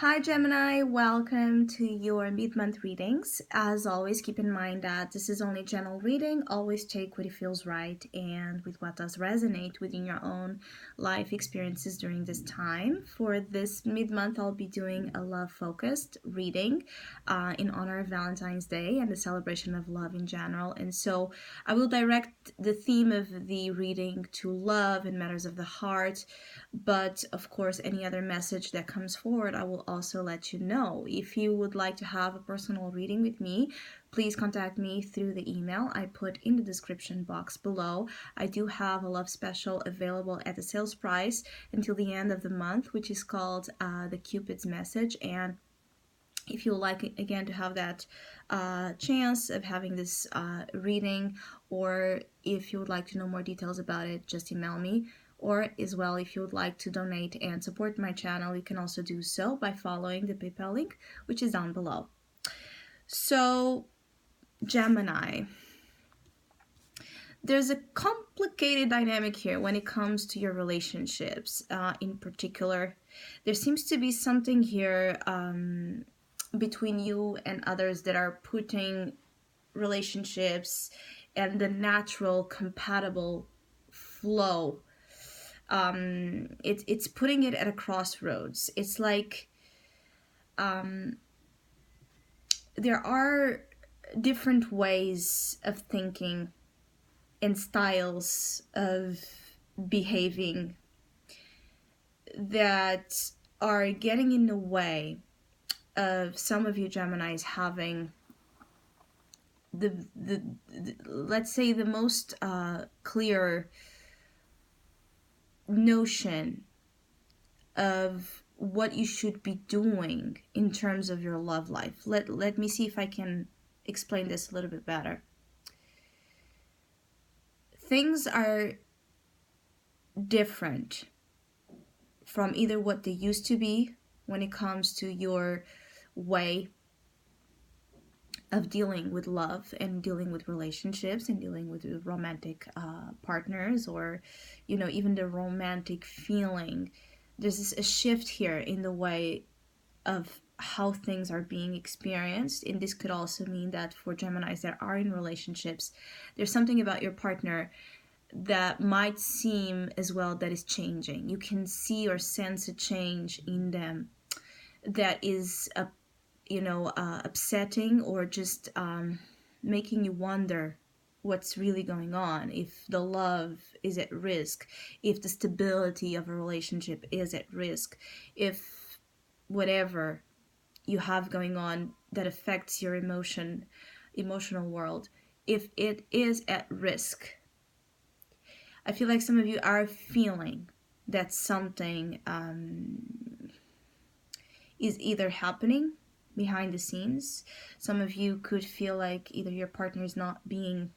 Hi Gemini, welcome to your mid-month readings. As always, keep in mind that this is only general reading. Always take what it feels right and with what does resonate within your own life experiences during this time. For this mid-month, I'll be doing a love-focused reading in honor of Valentine's Day and the celebration of love in general. And so I will direct the theme of the reading to love and matters of the heart, but of course any other message that comes forward I will also let you know. If you would like to have a personal reading with me, please contact me through the email I put in the description box below. I do have a love special available at the sales price until the end of the month, which is called the Cupid's Message. And if you would like again to have that chance of having this reading, or if you would like to know more details about it, just email me. Or as well, if you would like to donate and support my channel, you can also do so by following the PayPal link, which is down below. So, Gemini. There's a complicated dynamic here when it comes to your relationships. In particular, there seems to be something here between you and others that are putting relationships and the natural compatible flow, it's putting it at a crossroads. It's like there are different ways of thinking and styles of behaving that are getting in the way of some of you Geminis having the let's say the most clear notion of what you should be doing in terms of your love life. Let me see if I can explain this a little bit better. Things are different from either what they used to be when it comes to your way of dealing with love and dealing with relationships and dealing with romantic partners, or even the romantic feeling. There's a shift here in the way of how things are being experienced, and this could also mean that for Geminis that are in relationships, there's something about your partner that might seem as well that is changing. You can see or sense a change in them that is upsetting, or just making you wonder what's really going on, if the love is at risk, if the stability of a relationship is at risk, if whatever you have going on that affects your emotional world, if it is at risk. I feel like some of you are feeling that something is either happening behind the scenes. Some of you could feel like either your partner is not being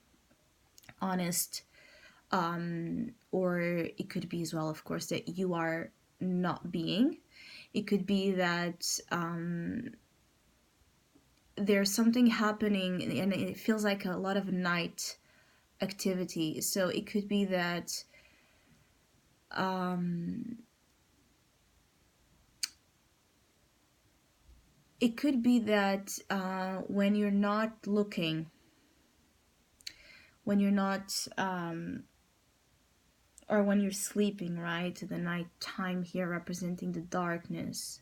honest, or it could be as well, of course, that you are not being. It could be that there's something happening and it feels like a lot of night activity. So it could be that when you're not looking, when you're not or when you're sleeping, right? The night time here representing the darkness.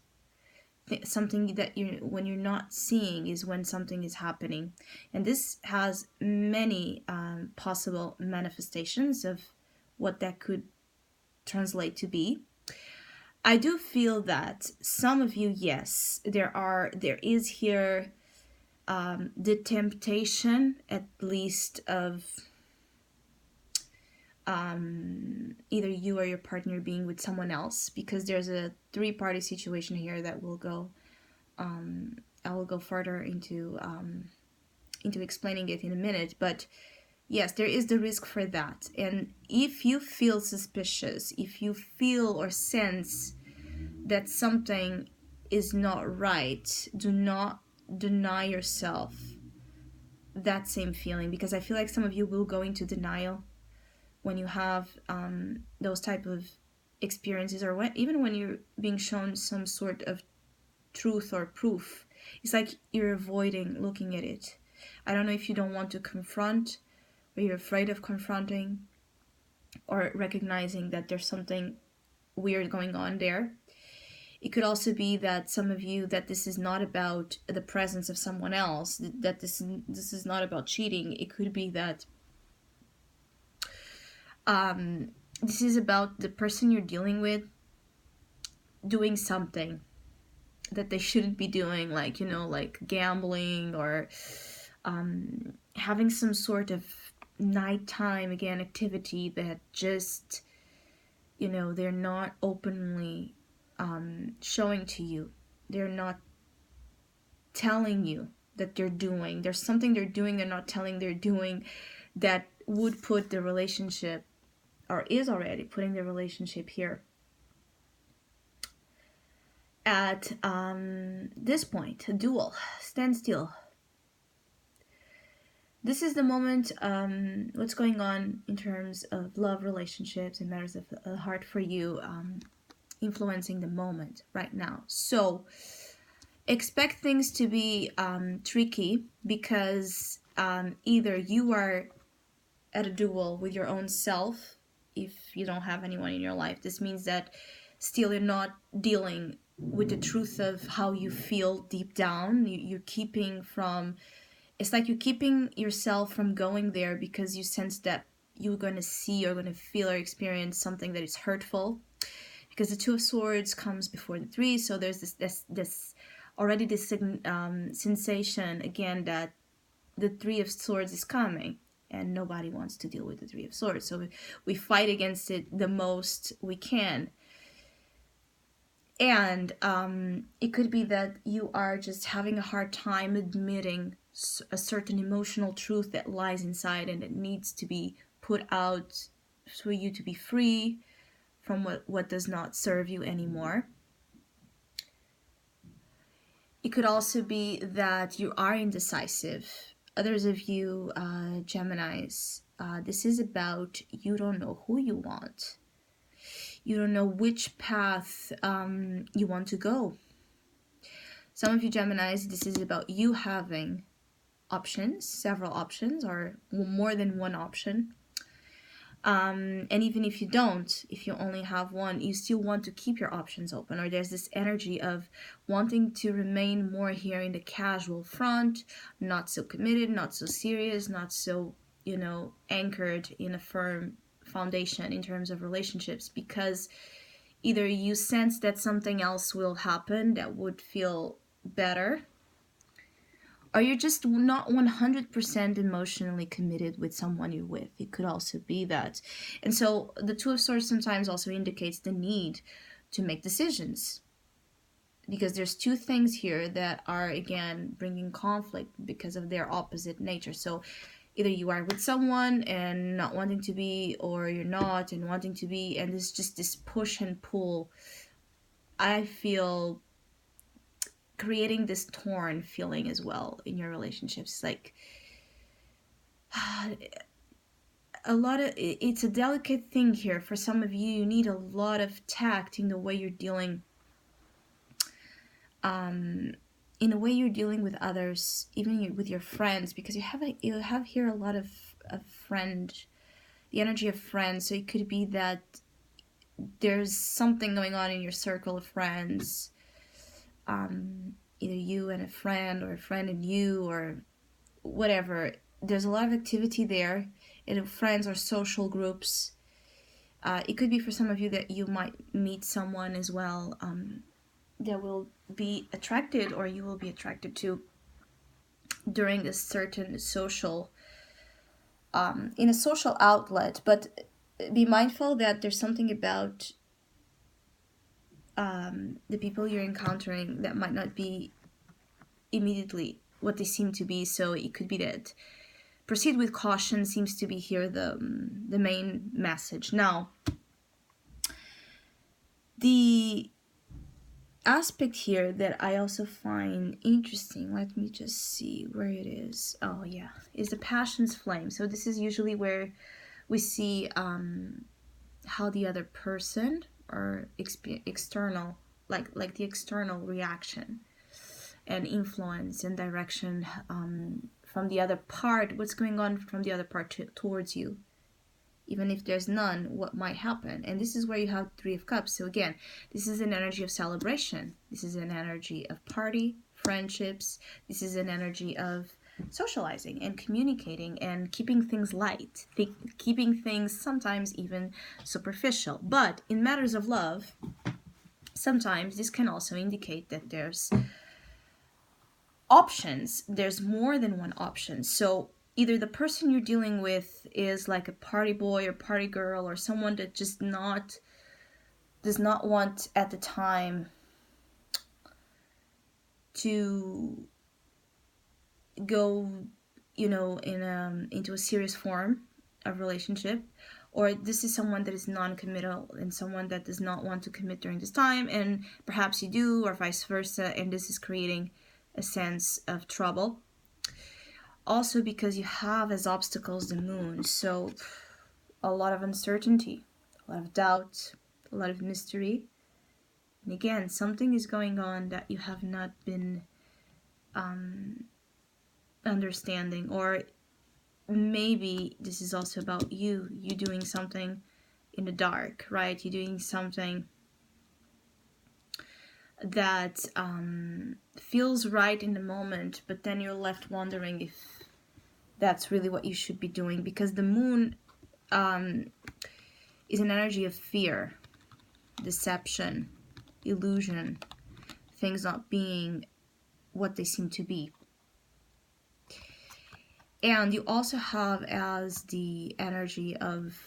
Something that when you're not seeing is when something is happening. And this has many possible manifestations of what that could translate to be. I do feel that some of you, yes, there is here the temptation, at least, of either you or your partner being with someone else, because there's a three-party situation here that will go I will go further into explaining it in a minute. But yes, there is the risk for that. And if you feel suspicious, if you feel or sense that something is not right, do not deny yourself that same feeling, because I feel like some of you will go into denial when you have those type of experiences, or even when you're being shown some sort of truth or proof. It's like you're avoiding looking at it. I don't know if you don't want to confront, or you're afraid of confronting or recognizing that there's something weird going on there. It could also be that some of you, that this is not about the presence of someone else, that this is not about cheating. It could be that this is about the person you're dealing with doing something that they shouldn't be doing, like, like gambling, or having some sort of nighttime, again, activity that just, they're not openly showing to you. They're not telling you that they're doing. There's something they're doing they're not telling they're doing, that would put the relationship, or is already putting the relationship here at this point, a dual, standstill. This is the moment, what's going on in terms of love, relationships, and matters of the heart for you, influencing the moment right now. So expect things to be tricky, because either you are at a duel with your own self, if you don't have anyone in your life. This means that still you're not dealing with the truth of how you feel deep down. You're keeping from, it's like you're keeping yourself from going there, because you sense that you're going to see, or going to feel, or experience something that is hurtful, because the Two of Swords comes before the Three. So there's this already this sensation again that the Three of Swords is coming, and nobody wants to deal with the Three of Swords. So we fight against it the most we can. And it could be that you are just having a hard time admitting a certain emotional truth that lies inside, and it needs to be put out for you to be free from what does not serve you anymore. It could also be that you are indecisive. Others of you, Geminis, this is about, you don't know who you want. You don't know which path you want to go. Some of you Geminis, this is about you having options, several options, or more than one option. And even if you don't, if you only have one, you still want to keep your options open. Or there's this energy of wanting to remain more here in the casual front, not so committed, not so serious, not so, anchored in a firm foundation in terms of relationships, because either you sense that something else will happen that would feel better, or you're just not 100% emotionally committed with someone you're with. It could also be that. And so the Two of Swords sometimes also indicates the need to make decisions, because there's two things here that are, again, bringing conflict because of their opposite nature. So either you are with someone and not wanting to be, or you're not and wanting to be, and there's just this push and pull. I feel creating this torn feeling as well in your relationships. Like it's a delicate thing here. For some of you, you need a lot of tact in the way you're dealing, in the way you're dealing with others, even with your friends, because you have here a lot of friend, the energy of friends. So it could be that there's something going on in your circle of friends, either you and a friend, or a friend and you, or whatever. There's a lot of activity there in friends or social groups. It could be for some of you that you might meet someone as well that will be attracted, or you will be attracted to, during a certain social, in a social outlet. But be mindful that there's something about the people you're encountering that might not be immediately what they seem to be. So it could be that proceed with caution seems to be here the main message. Now, the aspect here that I also find interesting, let me just see where it is. Oh yeah, is the passion's flame. So this is usually where we see how the other person or external like the external reaction and influence and direction from the other part, what's going on from the other part towards you. Even if there's none, what might happen? And this is where you have Three of Cups. So again, this is an energy of celebration. This is an energy of party, friendships. This is an energy of socializing and communicating and keeping things light, keeping things sometimes even superficial. But in matters of love, sometimes this can also indicate that there's options. There's more than one option. So either the person you're dealing with is like a party boy or party girl, or someone that just does not want at the time to go, into a serious form of relationship, or this is someone that is non-committal and someone that does not want to commit during this time, and perhaps you do, or vice versa, and this is creating a sense of trouble. Also because you have as obstacles the moon, so a lot of uncertainty, a lot of doubt, a lot of mystery. And again, something is going on that you have not been understanding, or maybe this is also about you doing something in the dark, right? You're doing something that feels right in the moment, but then you're left wondering if that's really what you should be doing, because the moon is an energy of fear, deception, illusion, things not being what they seem to be. And you also have as the energy of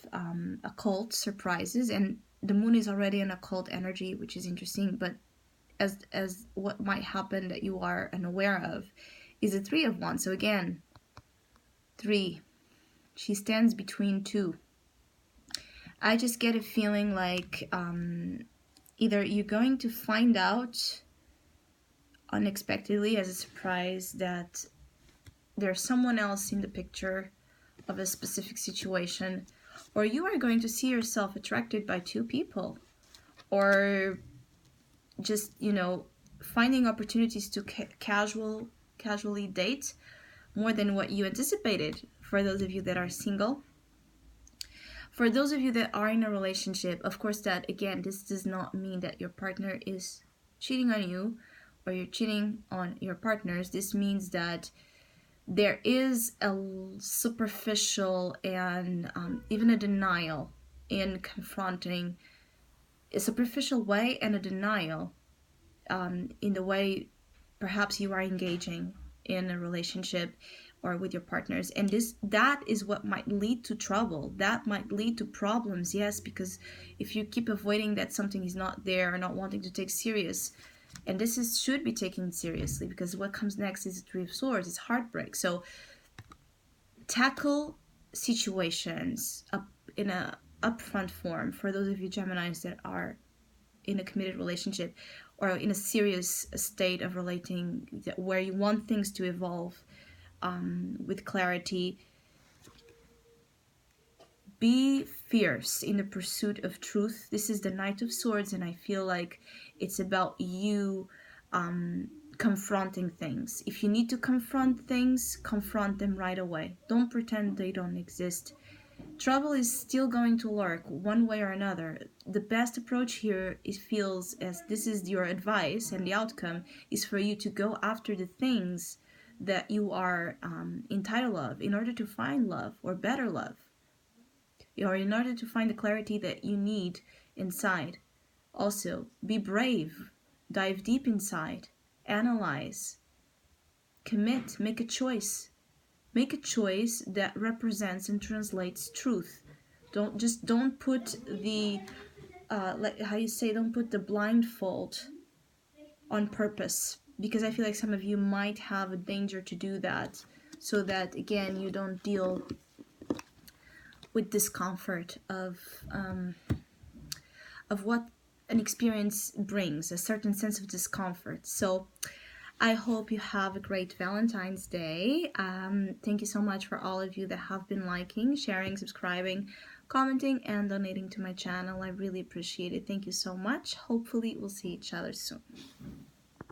occult surprises, and the moon is already an occult energy, which is interesting, but as what might happen that you are unaware of is the Three of Wands. So again, 3, she stands between 2. I just get a feeling like either you're going to find out unexpectedly as a surprise that there's someone else in the picture of a specific situation, or you are going to see yourself attracted by 2 people, or just, finding opportunities to casually date more than what you anticipated, for those of you that are single. For those of you that are in a relationship, of course, that again, this does not mean that your partner is cheating on you or you're cheating on your partners. This means that there is a superficial and even a denial in confronting, a superficial way and a denial in the way perhaps you are engaging in a relationship or with your partners, and that is what might lead to trouble, that might lead to problems. Yes, because if you keep avoiding that something is not there or not wanting to take serious, and this should be taken seriously, because what comes next is the Three of Swords, it's heartbreak. So tackle situations in a upfront form. For those of you Geminis that are in a committed relationship or in a serious state of relating, where you want things to evolve with clarity, be fierce in the pursuit of truth. This is the Knight of Swords, and I feel like it's about you confronting things. If you need to confront things, confront them right away. Don't pretend they don't exist. Trouble is still going to lurk one way or another. The best approach here, it feels, as this is your advice, and the outcome is for you to go after the things that you are entitled of in order to find love or better love, or in order to find the clarity that you need inside. Also, be brave, dive deep inside, analyze, commit, make a choice. Make a choice that represents and translates truth. Don't put the don't put the blindfold on purpose, because I feel like some of you might have a danger to do that, so that again you don't deal with discomfort of what an experience brings, a certain sense of discomfort. So I hope you have a great Valentine's Day. Thank you so much for all of you that have been liking, sharing, subscribing, commenting, and donating to my channel. I really appreciate it. Thank you so much. Hopefully, we'll see each other soon.